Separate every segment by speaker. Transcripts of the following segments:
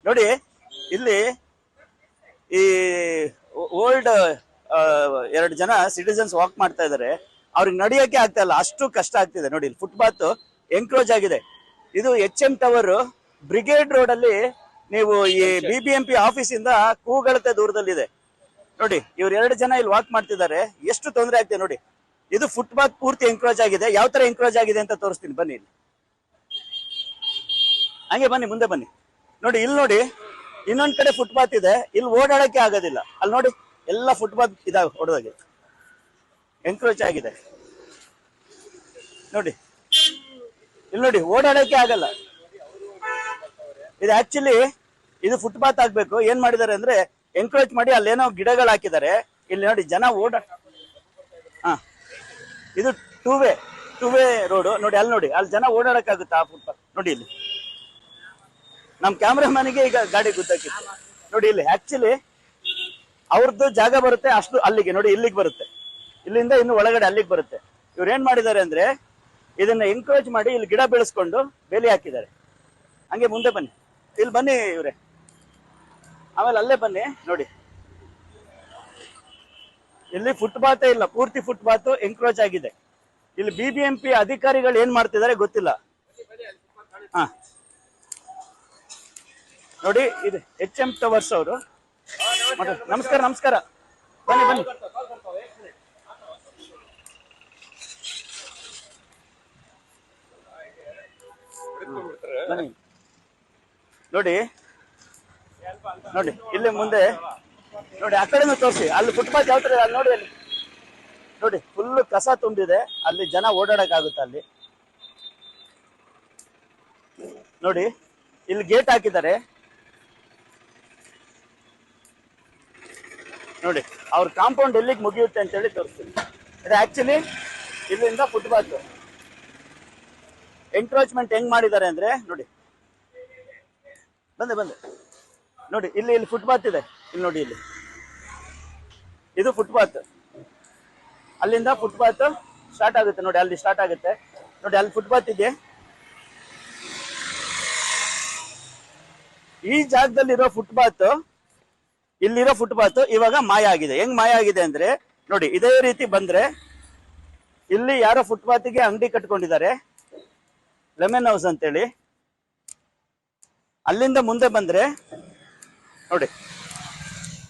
Speaker 1: ನೋಡಿ ಇಲ್ಲಿ ಈ ಓಲ್ಡ್ 2 ಜನ ಸಿಟಿಸನ್ಸ್ ವಾಕ್ ಮಾಡ್ತಾ ಇದಾರೆ. ಅವ್ರಿಗೆ ನಡೆಯಕ್ಕೆ ಆಗ್ತಾ ಇಲ್ಲ, ಅಷ್ಟು ಕಷ್ಟ ಆಗ್ತಿದೆ. ನೋಡಿ ಇಲ್ಲಿ ಫುಟ್ಪಾತ್ ಎಂಕ್ರೋಚ್ ಆಗಿದೆ. ಇದು HM ಟವರ್ ಬ್ರಿಗೇಡ್ ರೋಡ್ ಅಲ್ಲಿ, ನೀವು ಈ BBMP ಆಫೀಸ್ ಇಂದ ಕೂಗಳತೆ ದೂರದಲ್ಲಿದೆ. ನೋಡಿ ಇವ್ರು 2 ಜನ ಇಲ್ಲಿ ವಾಕ್ ಮಾಡ್ತಿದ್ದಾರೆ, ಎಷ್ಟು ತೊಂದರೆ ಆಗ್ತಿದೆ ನೋಡಿ. ಇದು ಫುಟ್ಪಾತ್ ಪೂರ್ತಿ ಎಂಕ್ರೋಚ್ ಆಗಿದೆ. ಯಾವ ತರ ಎಂಕ್ರೋಚ್ ಆಗಿದೆ ಅಂತ ತೋರಿಸ್ತೀನಿ ಬನ್ನಿ. ಇಲ್ಲಿ ಹಂಗೆ ಬನ್ನಿ, ಮುಂದೆ ಬನ್ನಿ. ನೋಡಿ ಇಲ್ಲಿ ನೋಡಿ, ಇನ್ನೊಂದ್ ಕಡೆ ಫುಟ್ಪಾತ್ ಇದೆ, ಇಲ್ಲಿ ಓಡಾಡಕ್ಕೆ ಆಗೋದಿಲ್ಲ. ಅಲ್ಲಿ ನೋಡಿ ಎಲ್ಲ ಫುಟ್ಪಾತ್ ಇದಾವೆ, ಹೊಡೆದಾಗೆ ಎಂಕ್ರೋಚ್ ಆಗಿದೆ. ನೋಡಿ ಇಲ್ಲಿ ನೋಡಿ, ಓಡಾಡಕ್ಕೆ ಆಗಲ್ಲ. ಇದು ಆಕ್ಚುಲಿ ಇದು ಫುಟ್ಪಾತ್ ಆಗ್ಬೇಕು. ಏನ್ ಮಾಡಿದ್ದಾರೆ ಅಂದ್ರೆ ಎಂಕ್ರೋಚ್ ಮಾಡಿ ಅಲ್ಲೇನೋ ಗಿಡಗಳು ಹಾಕಿದ್ದಾರೆ. ಇಲ್ಲಿ ನೋಡಿ ಜನ ಇದು ಟೂ ವೇ ರೋಡ್. ನೋಡಿ ಅಲ್ಲಿ ನೋಡಿ, ಅಲ್ಲಿ ಜನ ಓಡಾಡಕ್ಕಾಗುತ್ತಾ ಆ ಫುಟ್ಪಾತ್? ನೋಡಿ ಇಲ್ಲಿ ನಮ್ ಕ್ಯಾಮ್ರಾಮನ್ಗೆ ಈಗ ಗಾಡಿ ಗುದ್ದಾಕಿತ್ತು. ನೋಡಿ ಇಲ್ಲಿ ಆಕ್ಚುಲಿ ಅವ್ರದ್ದು ಜಾಗ ಬರುತ್ತೆ ಅಷ್ಟು ಅಲ್ಲಿಗೆ. ನೋಡಿ ಇಲ್ಲಿಗೆ ಬರುತ್ತೆ, ಇಲ್ಲಿಂದ ಇನ್ನು ಒಳಗಡೆ ಅಲ್ಲಿಗೆ ಬರುತ್ತೆ. ಇವ್ರು ಏನ್ ಮಾಡಿದ್ದಾರೆ ಅಂದ್ರೆ ಇದನ್ನ ಎಂಕ್ರೋಚ್ ಮಾಡಿ ಇಲ್ಲಿ ಗಿಡ ಬೆಳೆಸ್ಕೊಂಡು ಬೇಲಿ ಹಾಕಿದ್ದಾರೆ. ಹಂಗೆ ಮುಂದೆ ಬನ್ನಿ, ಇಲ್ಲಿ ಬನ್ನಿ ಇವ್ರೆ, ಆಮೇಲೆ ಅಲ್ಲೇ ಬನ್ನಿ. ನೋಡಿ ಇಲ್ಲಿ ಫುಟ್ಪಾತೇ ಇಲ್ಲ, ಪೂರ್ತಿ ಫುಟ್ಪಾತ್ ಎಂಕ್ರೋಚ್ ಆಗಿದೆ. ಇಲ್ಲಿ BBMP ಅಧಿಕಾರಿಗಳು ಏನ್ ಮಾಡ್ತಿದ್ದಾರೆ ಗೊತ್ತಿಲ್ಲ. ನೋಡಿ ಇದು HM ಟವರ್ಸ್ ಅವರು. ನಮಸ್ಕಾರ ನಮಸ್ಕಾರ, ಬನ್ನಿ ಬನ್ನಿ. ಬನ್ನಿ ನೋಡಿ ನೋಡಿ ಇಲ್ಲಿ ಮುಂದೆ ನೋಡಿ, ಆ ಕಡೆನೂ ತೋರಿಸಿ. ಅಲ್ಲಿ ಫುಟ್ಪಾತ್ ಯಾವ ತರ ಅಲ್ಲಿ ನೋಡಿ, ಅಲ್ಲಿ ನೋಡಿ ಫುಲ್ ಕಸ ತುಂಬಿದೆ, ಅಲ್ಲಿ ಜನ ಓಡಾಡಕ್ ಆಗುತ್ತೆ. ಅಲ್ಲಿ ನೋಡಿ ಇಲ್ಲಿ ಗೇಟ್ ಹಾಕಿದ್ದಾರೆ. ನೋಡಿ ಅವ್ರ ಕಾಂಪೌಂಡ್ ಎಲ್ಲಿಗೆ ಮುಗಿಯುತ್ತೆ ಅಂತ ಹೇಳಿ ತೋರಿಸ್ತೀನಿ. ಇದು ಆಕ್ಚುಲಿ ಇಲ್ಲಿಂದ ಫುಟ್ಪಾತ್ ಎಂಕ್ರೋಚ್ಮೆಂಟ್ ಹೆಂಗ್ ಮಾಡಿದ್ದಾರೆ ಅಂದ್ರೆ ನೋಡಿ, ಬಂದೆ ನೋಡಿ ಇಲ್ಲಿ ಫುಟ್ಪಾತ್ ಇದೆ. ಇಲ್ಲಿ ನೋಡಿ, ಇಲ್ಲಿ ಇದು ಫುಟ್ಪಾತ್. ಅಲ್ಲಿಂದ ಫುಟ್ಪಾತ್ ಸ್ಟಾರ್ಟ್ ಆಗುತ್ತೆ. ನೋಡಿ ಅಲ್ಲಿ ಸ್ಟಾರ್ಟ್ ಆಗುತ್ತೆ. ನೋಡಿ ಅಲ್ಲಿ ಫುಟ್ಪಾತ್ ಇದೆ. ಈ ಜಾಗದಲ್ಲಿರೋ ಫುಟ್ಪಾತ್, ಇಲ್ಲಿರೋ ಫುಟ್ಪಾತ್ ಇವಾಗ ಮಾಯ ಆಗಿದೆ. ಹೆಂಗ್ ಮಾಯ ಆಗಿದೆ ಅಂದ್ರೆ ನೋಡಿ, ಇದೇ ರೀತಿ ಬಂದ್ರೆ ಇಲ್ಲಿ ಯಾರೋ ಫುಟ್ಪಾತ್ಗೆ ಅಂಗಡಿ ಕಟ್ಕೊಂಡಿದ್ದಾರೆ, ಲೆಮನ್ ಹೌಸ್ ಅಂತೇಳಿ. ಅಲ್ಲಿಂದ ಮುಂದೆ ಬಂದ್ರೆ ನೋಡಿ,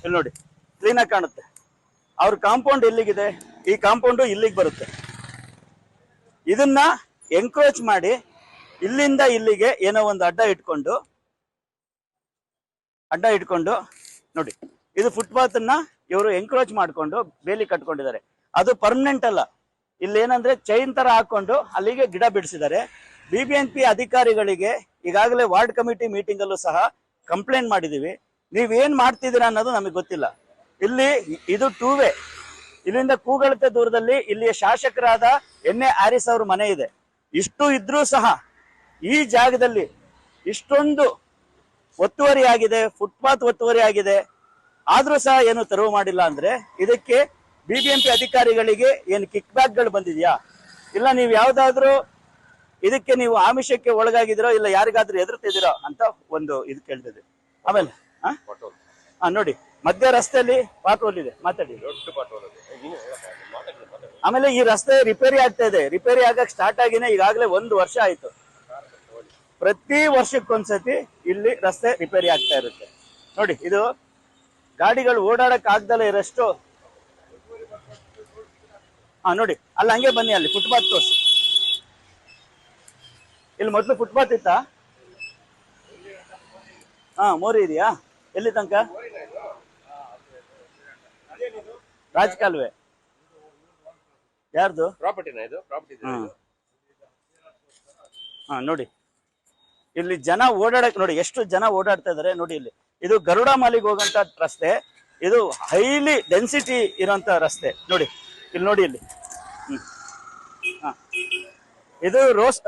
Speaker 1: ಇಲ್ಲಿ ನೋಡಿ ಕ್ಲೀನ್ ಆಗಿ ಕಾಣುತ್ತೆ. ಅವ್ರ ಕಾಂಪೌಂಡ್ ಎಲ್ಲಿಗಿದೆ, ಈ ಕಾಂಪೌಂಡ್ ಇಲ್ಲಿಗೆ ಬರುತ್ತೆ. ಇದನ್ನ ಎಂಕ್ರೋಚ್ ಮಾಡಿ ಇಲ್ಲಿಂದ ಇಲ್ಲಿಗೆ ಏನೋ ಒಂದು ಅಡ್ಡ ಇಟ್ಕೊಂಡು ನೋಡಿ, ಇದು ಫುಟ್ಪಾತ್ ಅನ್ನ ಇವರು ಎಂಕ್ರೋಚ್ ಮಾಡ್ಕೊಂಡು ಬೇಲಿ ಕಟ್ಕೊಂಡಿದ್ದಾರೆ. ಅದು ಪರ್ಮನೆಂಟ್ ಅಲ್ಲ. ಇಲ್ಲಿ ಏನಂದ್ರೆ ಚೈನ್ ತರ ಹಾಕೊಂಡು ಅಲ್ಲಿಗೆ ಗಿಡ ಬಿಡಿಸಿದ್ದಾರೆ. BBMP ಅಧಿಕಾರಿಗಳಿಗೆ ಈಗಾಗಲೇ ವಾರ್ಡ್ ಕಮಿಟಿ ಮೀಟಿಂಗ್ ಅಲ್ಲೂ ಸಹ ಕಂಪ್ಲೇಂಟ್ ಮಾಡಿದೀವಿ. ನೀವೇನ್ ಮಾಡ್ತಿದ್ದೀರಾ ಅನ್ನೋದು ನಮಗೆ ಗೊತ್ತಿಲ್ಲ. ಇಲ್ಲಿ ಇದು ಟೂ ವೇ. ಇಲ್ಲಿಂದ ಕೂಗಳತೆ ದೂರದಲ್ಲಿ ಇಲ್ಲಿಯ ಶಾಸಕರಾದ NA ಹ್ಯಾರಿಸ್ ಅವ್ರ ಮನೆ ಇದೆ. ಇಷ್ಟು ಇದ್ರೂ ಸಹ ಈ ಜಾಗದಲ್ಲಿ ಇಷ್ಟೊಂದು ಒತ್ತುವರಿ ಆಗಿದೆ, ಫುಟ್ಪಾತ್ ಒತ್ತುವರಿ ಆಗಿದೆ, ಆದ್ರೂ ಸಹ ಏನು ತೆರವು ಮಾಡಿಲ್ಲ ಅಂದ್ರೆ ಇದಕ್ಕೆ BBMP ಅಧಿಕಾರಿಗಳಿಗೆ ಏನು ಕಿಕ್ ಬ್ಯಾಕ್ಗಳು ಬಂದಿದ್ಯಾ, ಇಲ್ಲ ನೀವು ಯಾವ್ದಾದ್ರು ಇದಕ್ಕೆ ನೀವು ಆಮಿಷಕ್ಕೆ ಒಳಗಾಗಿದಿರೋ, ಇಲ್ಲ ಯಾರಿಗಾದ್ರೂ ಎದುರ್ತಿದಿರೋ ಅಂತ ಒಂದು ಇದು ಕೇಳ್ತಿದೆ. ಆಮೇಲೆ ನೋಡಿ ಮಧ್ಯ ರಸ್ತೆಯಲ್ಲಿ ಪಾಟ್ ಹೋಲ್ ಇದೆ, ಮಾತಾಡಿ. ಆಮೇಲೆ ಈ ರಸ್ತೆ ರಿಪೇರಿ ಆಗ್ತಾ ಇದೆ. ರಿಪೇರಿ ಆಗಕ್ ಸ್ಟಾರ್ಟ್ ಆಗಿನೇ ಈಗಾಗಲೇ 1 ವರ್ಷ ಆಯ್ತು. ಪ್ರತಿ ವರ್ಷಕ್ಕೊಂದ್ಸತಿ ಇಲ್ಲಿ ರಸ್ತೆ ರಿಪೇರಿ ಆಗ್ತಾ ಇರುತ್ತೆ. ನೋಡಿ ಇದು ಗಾಡಿಗಳು ಓಡಾಡಕ್ ಆಗ್ದಲೇ ಇರೋಷ್ಟು. ನೋಡಿ ಅಲ್ಲಿ ಹಂಗೆ ಬನ್ನಿ, ಅಲ್ಲಿ ಫುಟ್ಪಾತ್ ತೋರಿಸಿ. ಇಲ್ಲಿ ಮೊದಲು ಫುಟ್ಪಾತ್ ಇತ್ತಾ? ಮೋರಿ ಇದೆಯಾ? ಎಲ್ಲಿ ತನಕ? ರಾಜಕಾಲುವೆ ಯಾರ್ದು? ನೋಡಿ ಇಲ್ಲಿ ಜನ ಓಡಾಡಕ್ ನೋಡಿ, ಎಷ್ಟು ಜನ ಓಡಾಡ್ತಾ ಇದಾರೆ ನೋಡಿ. ಇಲ್ಲಿ ಇದು ಗರುಡ ಮಾಲಿಗೆ ಹೋಗಂತ ರಸ್ತೆ. ಇದು ಹೈಲಿ ಡೆನ್ಸಿಟಿ ಇರೋಂತ ರಸ್ತೆ. ನೋಡಿ ಇಲ್ಲಿ ನೋಡಿ, ಇಲ್ಲಿ ಇದು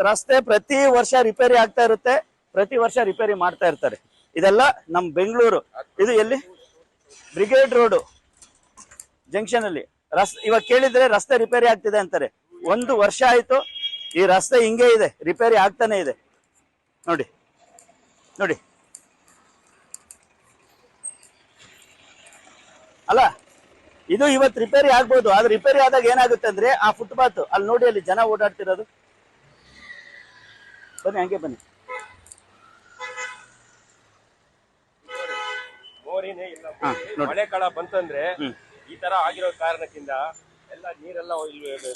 Speaker 1: ರಸ್ತೆ ಪ್ರತಿ ವರ್ಷ ರಿಪೇರಿ ಆಗ್ತಾ ಇರುತ್ತೆ, ಪ್ರತಿ ವರ್ಷ ರಿಪೇರಿ ಮಾಡ್ತಾ ಇರ್ತಾರೆ. ಇದೆಲ್ಲ ನಮ್ ಬೆಂಗಳೂರು. ಇದು ಎಲ್ಲಿ? ಬ್ರಿಗೇಡ್ ರೋಡ್ ಜಂಕ್ಷನ್ ಅಲ್ಲಿ ಇವಾಗ ಕೇಳಿದ್ರೆ ರಸ್ತೆ ರಿಪೇರಿ ಆಗ್ತಿದೆ ಅಂತಾರೆ. 1 ವರ್ಷ ಆಯ್ತು ಈ ರಸ್ತೆ ಹಿಂಗೆ ಇದೆ, ರಿಪೇರಿ ಆಗ್ತಾನೆ ಇದೆ. ನೋಡಿ ನೋಡಿ ಅಲ್ಲ ಇದು ಇವತ್ತು ರಿಪೇರಿ ಆಗ್ಬೋದು, ಆದ್ರೆ ರಿಪೇರಿ ಆದಾಗ ಏನಾಗುತ್ತೆ ಅಂದ್ರೆ ಆ ಫುಟ್ಪಾತ್ ಅಲ್ಲಿ ನೋಡಿ, ಅಲ್ಲಿ ಜನ ಓಡಾಡ್ತಿರೋದು. ಬನ್ನಿ ಹಂಗೆ ಬನ್ನಿ.
Speaker 2: ಮೋರಿನೇ ಇಲ್ಲ. ಮಳೆ ಕಾಲ ಬಂತಂದ್ರೆ ಈ ತರ ಆಗಿರೋ ಕಾರಣಕ್ಕಿಂತ ಎಲ್ಲ ನೀರೆಲ್ಲ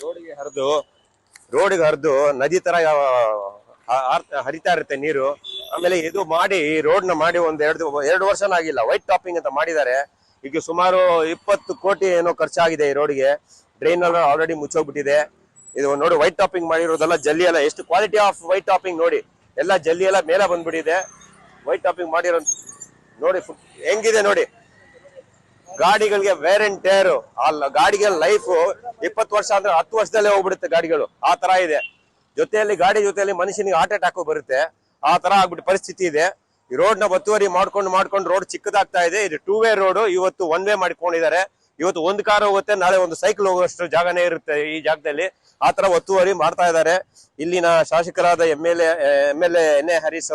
Speaker 2: ರೋಡಿಗೆ ಹರಿದು ನದಿ ತರ ಹರಿತಾ ಇರುತ್ತೆ ನೀರು. ಆಮೇಲೆ ಇದು ಮಾಡಿ ರೋಡ್ ನ ಮಾಡಿ ಒಂದ್ ಎರಡು ವರ್ಷನೂ ಆಗಿಲ್ಲ, ವೈಟ್ ಟಾಪಿಂಗ್ ಅಂತ ಮಾಡಿದ್ದಾರೆ. ಈಗ ಸುಮಾರು 20 ಕೋಟಿ ಏನೋ ಖರ್ಚಾಗಿದೆ ಈ ರೋಡ್ಗೆ. ಡ್ರೈನ್ ಎಲ್ಲ ಆಲ್ರೆಡಿ ಮುಚ್ಚೋಗ್ಬಿಟ್ಟಿದೆ. ಇದು ನೋಡಿ, ವೈಟ್ ಟಾಪಿಂಗ್ ಮಾಡಿರೋದೆಲ್ಲ ಜಲ್ಲಿ ಎಲ್ಲ, ಎಷ್ಟು ಕ್ವಾಲಿಟಿ ಆಫ್ ವೈಟ್ ಟಾಪಿಂಗ್ ನೋಡಿ, ಎಲ್ಲ ಜಲ್ಲಿ ಎಲ್ಲ ಮೇಲೆ ಬಂದ್ಬಿಟ್ಟಿದೆ. ವೈಟ್ ಟಾಪಿಂಗ್ ಮಾಡಿರೋ ನೋಡಿ ಹೆಂಗಿದೆ ನೋಡಿ. ಗಾಡಿಗಳಿಗೆ ವೇರ್ ಅಂಡ್ ಟೇರ್, ಅಲ್ಲ ಗಾಡಿಗೆ ಲೈಫ್ 20 ವರ್ಷ ಅಂದ್ರೆ 10 ವರ್ಷದಲ್ಲೇ ಹೋಗ್ಬಿಡುತ್ತೆ ಗಾಡಿಗಳು, ಆ ತರ ಇದೆ. ಗಾಡಿ ಜೊತೆಯಲ್ಲಿ ಮನುಷ್ಯನಿಗೆ ಹಾರ್ಟ್ ಅಟ್ಯಾಕ್ ಬರುತ್ತೆ, ಆ ತರ ಆಗ್ಬಿಟ್ಟು ಪರಿಸ್ಥಿತಿ ಇದೆ. ಈ ರೋಡ್ ನ ಒತ್ತುವರಿ ಮಾಡ್ಕೊಂಡು ರೋಡ್ ಚಿಕ್ಕದಾಗ್ತಾ ಇದೆ. ಇದು 2 ವೇ ರೋಡ್, ಇವತ್ತು 1 ವೇ ಮಾಡಿಕೊಂಡಿದ್ದಾರೆ. ಇವತ್ತು ಒಂದು ಕಾರ್ ಹೋಗುತ್ತೆ, ನಾಳೆ ಒಂದು ಸೈಕಲ್ ಹೋಗುವಷ್ಟು ಜಾಗನೇ ಇರುತ್ತೆ ಈ ಜಾಗದಲ್ಲಿ. ಆ ತರ ಒತ್ತುವರಿ ಮಾಡ್ತಾ ಇದ್ದಾರೆ. ಇಲ್ಲಿನ ಶಾಸಕರಾದ M L A N A Harish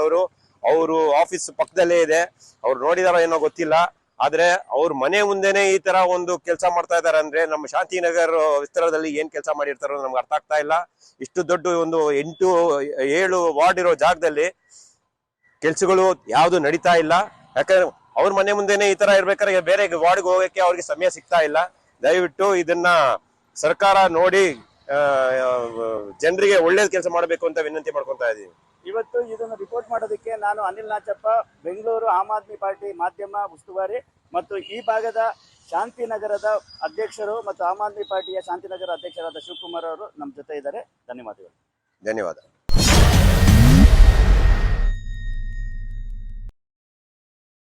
Speaker 2: ಅವರು ಆಫೀಸ್ ಪಕ್ಕದಲ್ಲೇ ಇದೆ. ಅವ್ರು ನೋಡಿದಾರೋ ಏನೋ ಗೊತ್ತಿಲ್ಲ, ಆದ್ರೆ ಅವ್ರ ಮನೆ ಮುಂದೆನೆ ಈ ತರ ಒಂದು ಕೆಲಸ ಮಾಡ್ತಾ ಇದಾರೆ ಅಂದ್ರೆ ನಮ್ಮ ಶಾಂತಿನಗರ್ ವಿಸ್ತಾರದಲ್ಲಿ ಏನ್ ಕೆಲಸ ಮಾಡಿರ್ತಾರೋ ನಮ್ಗೆ ಅರ್ಥ ಆಗ್ತಾ ಇಲ್ಲ. ಇಷ್ಟು ದೊಡ್ಡ ಒಂದು 8-7 ವಾರ್ಡ್ ಇರೋ ಜಾಗದಲ್ಲಿ ಕೆಲ್ಸಗಳು ಯಾವ್ದು ನಡೀತಾ ಇಲ್ಲ. ಯಾಕಂದ್ರೆ ಅವ್ರ ಮನೆ ಮುಂದೆನೆ ಈ ತರ ಇರ್ಬೇಕಾದ್ರೆ ಬೇರೆ ವಾರ್ಡ್ಗೆ ಹೋಗಕ್ಕೆ ಅವ್ರಿಗೆ ಸಮಯ ಸಿಗ್ತಾ ಇಲ್ಲ. ದಯವಿಟ್ಟು ಇದನ್ನ ಸರ್ಕಾರ ನೋಡಿ ಜನರಿಗೆ ಒಳ್ಳೇದ್ ಕೆಲಸ ಮಾಡಬೇಕು ಅಂತ ವಿನಂತಿ ಮಾಡ್ಕೊಂತಾ ಇದೀವಿ.
Speaker 1: ಇವತ್ತು ಇದನ್ನು ರಿಪೋರ್ಟ್ ಮಾಡೋದಕ್ಕೆ ನಾನು ಅನಿಲ್ ನಾಚಪ್ಪ, ಬೆಂಗಳೂರು ಆಮ್ ಆದ್ಮಿ ಪಾರ್ಟಿ ಮಾಧ್ಯಮ ಉಸ್ತುವಾರಿ ಮತ್ತು ಈ ಭಾಗದ ಶಾಂತಿನಗರದ ಅಧ್ಯಕ್ಷರು ಮತ್ತು ಆಮ್ ಆದ್ಮಿ ಪಾರ್ಟಿಯ ಶಾಂತಿನಗರ ಅಧ್ಯಕ್ಷರಾದ ಶಿವಕುಮಾರ್ ಅವರು ನಮ್ಮ ಜೊತೆ ಇದ್ದಾರೆ. ಧನ್ಯವಾದಗಳು.
Speaker 2: ಧನ್ಯವಾದ.